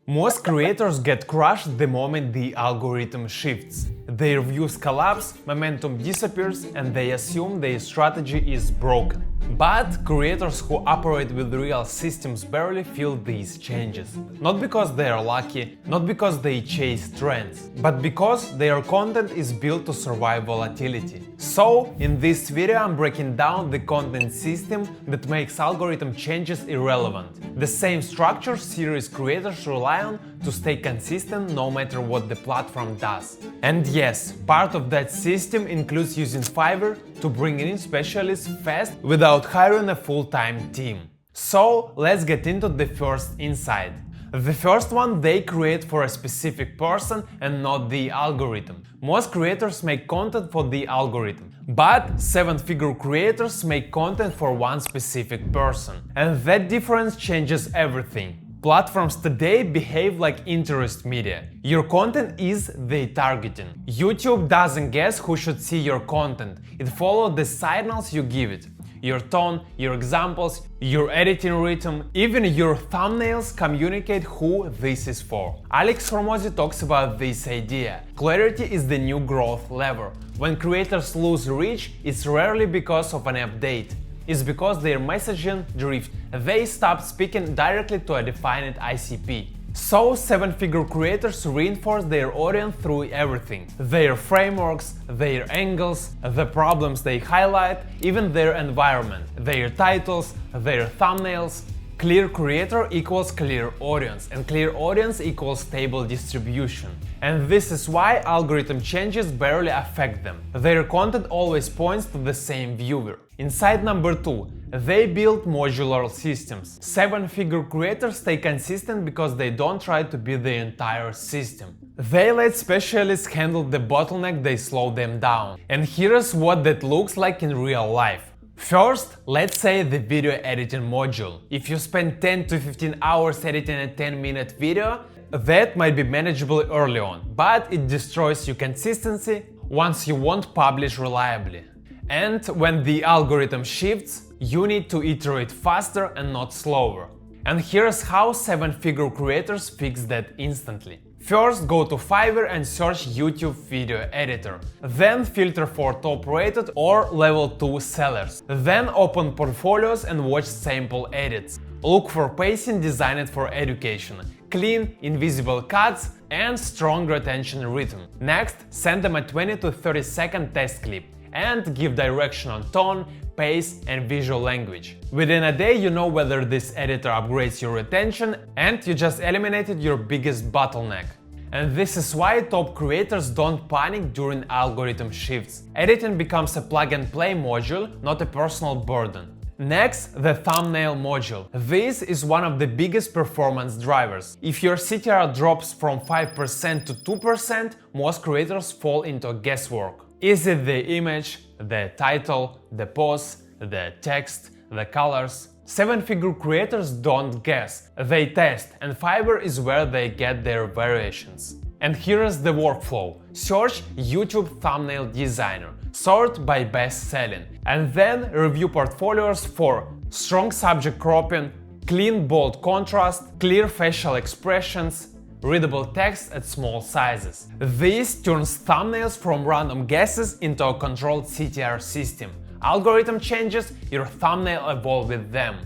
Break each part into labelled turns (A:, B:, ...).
A: Most creators get crushed the moment the algorithm shifts. Their views collapse, momentum disappears, and they assume their strategy is broken. But creators who operate with real systems barely feel these changes. Not because they are lucky, not because they chase trends, but because their content is built to survive volatility. So, in this video I'm breaking down the content system that makes algorithm changes irrelevant. The same structure series creators rely on to stay consistent no matter what the platform does. And yes, part of that system includes using Fiverr to bring in specialists fast without hiring a full-time team. So let's get into the first insight. The first one they create for a specific person and not the algorithm. Most creators make content for the algorithm, but seven-figure creators make content for one specific person. And that difference changes everything. Platforms today behave like interest media. Your content is the targeting. YouTube doesn't guess who should see your content. It follows the signals you give it. Your tone, your examples, your editing rhythm, even your thumbnails communicate who this is for. Alex Hormozy talks about this idea. Clarity is the new growth lever. When creators lose reach, it's rarely because of an update. It's because their messaging drift. They stop speaking directly to a defined ICP. So seven-figure creators reinforce their audience through everything. Their frameworks, their angles, the problems they highlight, even their environment, their titles, their thumbnails. Clear creator equals clear audience, and clear audience equals stable distribution. And this is why algorithm changes barely affect them. Their content always points to the same viewer. Insight number 2. They build modular systems. Seven-figure creators stay consistent because they don't try to be the entire system. They let specialists handle the bottleneck, they slow them down. And here's what that looks like in real life. First, let's say the video editing module. If you spend 10 to 15 hours editing a 10-minute video, that might be manageable early on, but it destroys your consistency once you won't publish reliably. And when the algorithm shifts, you need to iterate faster and not slower. And here's how seven-figure creators fix that instantly. First, go to Fiverr and search YouTube video editor. Then filter for top-rated or level 2 sellers. Then open portfolios and watch sample edits. Look for pacing designed for education, clean, invisible cuts, and strong retention rhythm. Next, send them a 20 to 30 second test clip and give direction on tone, pace, and visual language. Within a day you know whether this editor upgrades your retention and you just eliminated your biggest bottleneck. And this is why top creators don't panic during algorithm shifts. Editing becomes a plug-and-play module, not a personal burden. Next, the thumbnail module. This is one of the biggest performance drivers. If your CTR drops from 5% to 2%, most creators fall into guesswork. Is it the image, the title, the pose, the text, the colors? Seven-figure creators don't guess, they test, and Fiverr is where they get their variations. And here's the workflow. Search YouTube thumbnail designer, sort by best selling, and then review portfolios for strong subject cropping, clean bold contrast, clear facial expressions, readable text at small sizes. This turns thumbnails from random guesses into a controlled CTR system. Algorithm changes, your thumbnail evolves with them.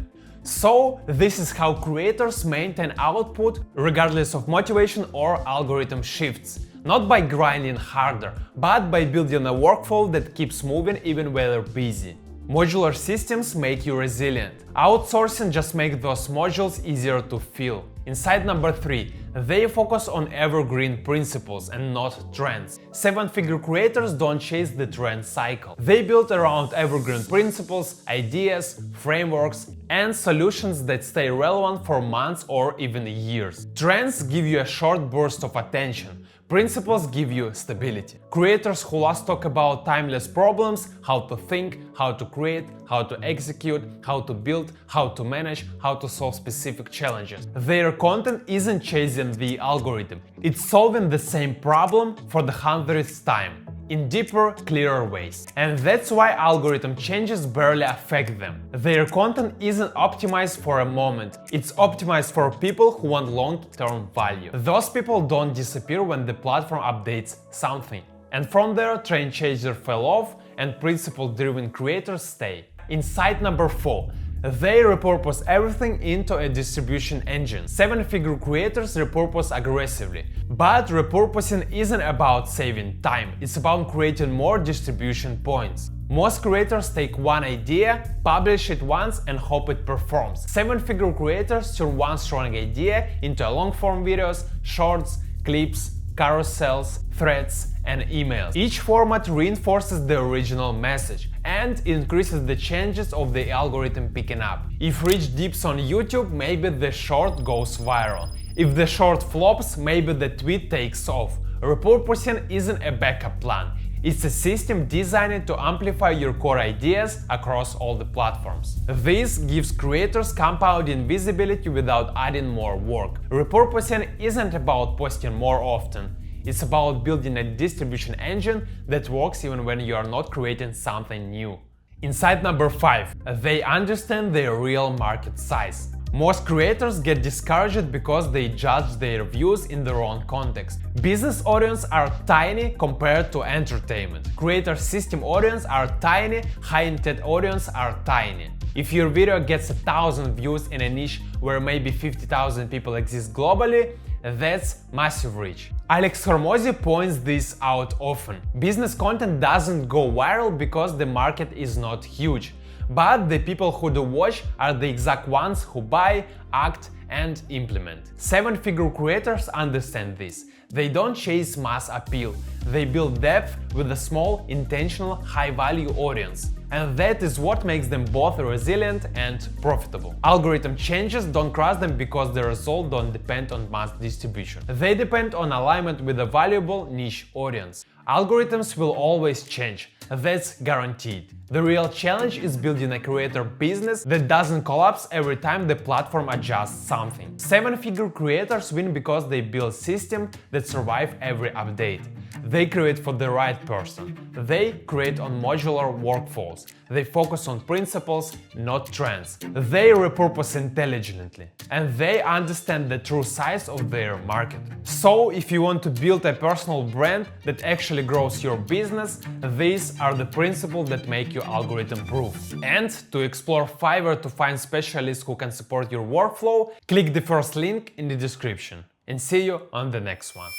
A: So, this is how creators maintain output regardless of motivation or algorithm shifts. Not by grinding harder, but by building a workflow that keeps moving even when they're busy. Modular systems make you resilient. Outsourcing just makes those modules easier to fill. Insight number 3. They focus on evergreen principles and not trends. Seven-figure creators don't chase the trend cycle. They build around evergreen principles, ideas, frameworks, and solutions that stay relevant for months or even years. Trends give you a short burst of attention. Principles give you stability. Creators who last talk about timeless problems, how to think, how to create, how to execute, how to build, how to manage, how to solve specific challenges. Their content isn't chasing the algorithm, it's solving the same problem for the 100th time. in deeper, clearer ways. And that's why algorithm changes barely affect them. Their content isn't optimized for a moment, it's optimized for people who want long-term value. Those people don't disappear when the platform updates something. And from there, trend chasers fell off and principle-driven creators stay. Insight number 4. They repurpose everything into a distribution engine. Seven-figure creators repurpose aggressively. But repurposing isn't about saving time, it's about creating more distribution points. Most creators take one idea, publish it once and hope it performs. Seven-figure creators turn one strong idea into long-form videos, shorts, clips, carousels, threads, and emails. Each format reinforces the original message and increases the chances of the algorithm picking up. If reach dips on YouTube, maybe the short goes viral. If the short flops, maybe the tweet takes off. Repurposing isn't a backup plan. It's a system designed to amplify your core ideas across all the platforms. This gives creators compounding visibility without adding more work. Repurposing isn't about posting more often. It's about building a distribution engine that works even when you are not creating something new. Insight number 5. They understand their real market size. Most creators get discouraged because they judge their views in the wrong context. Business audience are tiny compared to entertainment. Creator system audience are tiny, high-intent audience are tiny. If your video gets 1,000 views in a niche where maybe 50,000 people exist globally, that's massive reach. Alex Hormozy points this out often. Business content doesn't go viral because the market is not huge. But the people who do watch are the exact ones who buy, act, and implement. Seven-figure creators understand this. They don't chase mass appeal. They build depth with a small, intentional, high-value audience. And that is what makes them both resilient and profitable. Algorithm changes don't crush them because the results don't depend on mass distribution. They depend on alignment with a valuable niche audience. Algorithms will always change, that's guaranteed. The real challenge is building a creator business that doesn't collapse every time the platform adjusts something. Seven-figure creators win because they build systems that survive every update. They create for the right person. They create on modular workflows. They focus on principles, not trends. They repurpose intelligently. And they understand the true size of their market. So, if you want to build a personal brand that actually grows your business, these are the principles that make your algorithm proof. And to explore Fiverr to find specialists who can support your workflow, click the first link in the description. And see you on the next one.